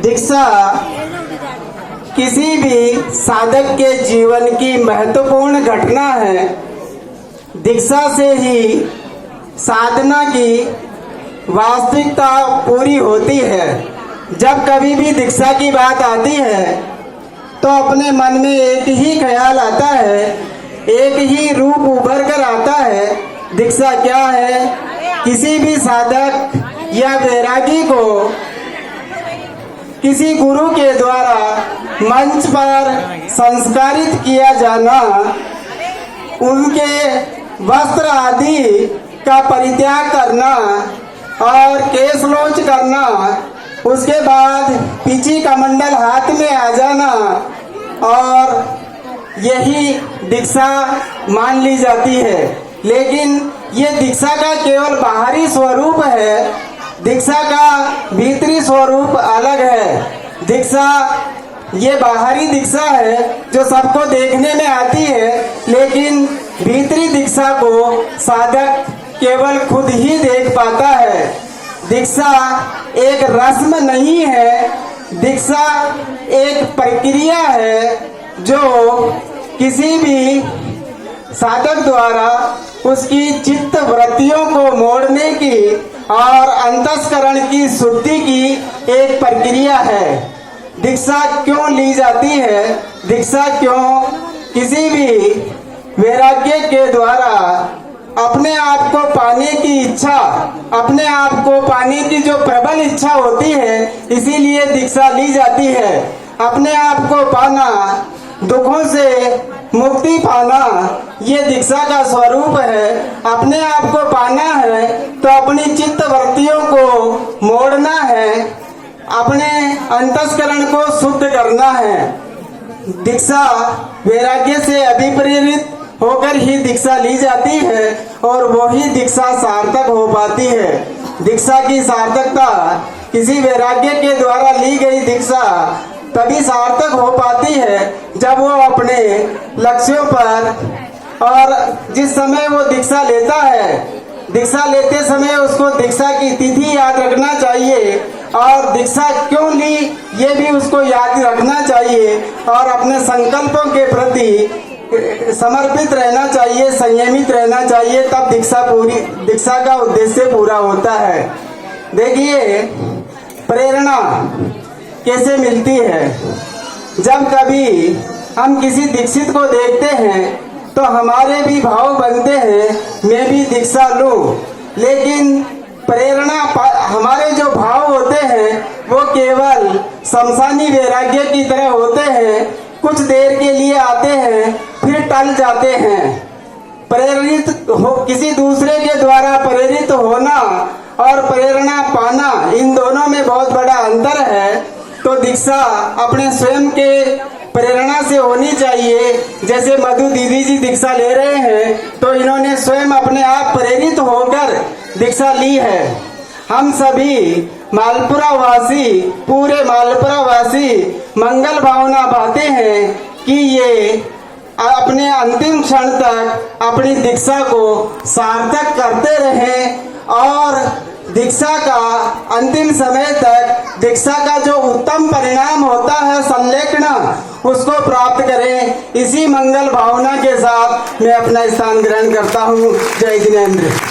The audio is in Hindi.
दीक्षा किसी भी साधक के जीवन की महत्वपूर्ण घटना है। दीक्षा से ही साधना की वास्तविकता पूरी होती है। जब कभी भी दीक्षा की बात आती है तो अपने मन में एक ही ख्याल आता है, एक ही रूप उभर कर आता है। दीक्षा क्या है? किसी भी साधक या वैरागी को किसी गुरु के द्वारा मंच पर संस्कारित किया जाना, उनके वस्त्र आदि का परित्याग करना और केश लोच करना, उसके बाद पीछी कमंडल हाथ में आ जाना, और यही दीक्षा मान ली जाती है। लेकिन ये दीक्षा का केवल बाहरी स्वरूप है, दीक्षा का भीतरी स्वरूप अलग है। दीक्षा ये बाहरी दीक्षा है जो सबको देखने में आती है, लेकिन भीतरी दीक्षा को साधक केवल खुद ही देख पाता है। दीक्षा एक रस्म नहीं है, दीक्षा एक प्रक्रिया है जो किसी भी साधक द्वारा उसकी चित्त वृत्तियों को मोड़ने की और अंतस्करण की शुद्धि की एक प्रक्रिया है। दीक्षा क्यों ली जाती है? दीक्षा क्यों किसी भी वैराग्य के द्वारा अपने आप को पाने की इच्छा, अपने आप को पाने की जो प्रबल इच्छा होती है, इसीलिए दीक्षा ली जाती है। अपने आप को पाना, दुखों से मुक्ति पाना, ये दीक्षा का स्वरूप है। अपने आप को पाना है तो अपनी चित्त वृत्तियों को मोड़ना है, अपने अंतस्करण को शुद्ध करना है। दीक्षा वैराग्य से अभिप्रेरित होकर ही दीक्षा ली जाती है और वही दीक्षा सार्थक हो पाती है। दीक्षा की सार्थकता किसी वैराग्य के द्वारा ली गई दीक्षा तभी सार्थक हो पाती है जब वो अपने लक्ष्यों पर, और जिस समय वो दीक्षा लेता है, दीक्षा लेते समय उसको दीक्षा की तिथि याद रखना चाहिए और दीक्षा क्यों ली ये भी उसको याद रखना चाहिए, और अपने संकल्पों के प्रति समर्पित रहना चाहिए, संयमित रहना चाहिए। तब दीक्षा का उद्देश्य पूरा होता है। देखिए, प्रेरणा कैसे मिलती है? जब कभी हम किसी दीक्षित को देखते हैं तो हमारे भी भाव बनते हैं, मैं भी दीक्षा लूं। लेकिन प्रेरणा, हमारे जो भाव होते हैं वो केवल शमशानी वैराग्य की तरह होते हैं, कुछ देर के लिए आते हैं फिर टल जाते हैं। प्रेरित हो, किसी दूसरे के द्वारा प्रेरित होना और प्रेरणा पाना, इन दोनों में बहुत बड़ा अंतर है। तो दीक्षा अपने स्वयं के प्रेरणा से होनी चाहिए। जैसे मधु दीदी जी दीक्षा ले रहे हैं तो इन्होंने स्वयं अपने आप प्रेरित होकर दीक्षा ली है। हम सभी मालपुरा वासी, पूरे मालपुरा वासी मंगल भावना पाते हैं कि ये अपने अंतिम क्षण तक अपनी दीक्षा को सार्थक करते रहें और दीक्षा का अंतिम समय तक दीक्षा का जो उत्तम परिणाम होता है संलेखन, उसको प्राप्त करें। इसी मंगल भावना के साथ मैं अपना स्थान ग्रहण करता हूँ। जय जिनेंद्र।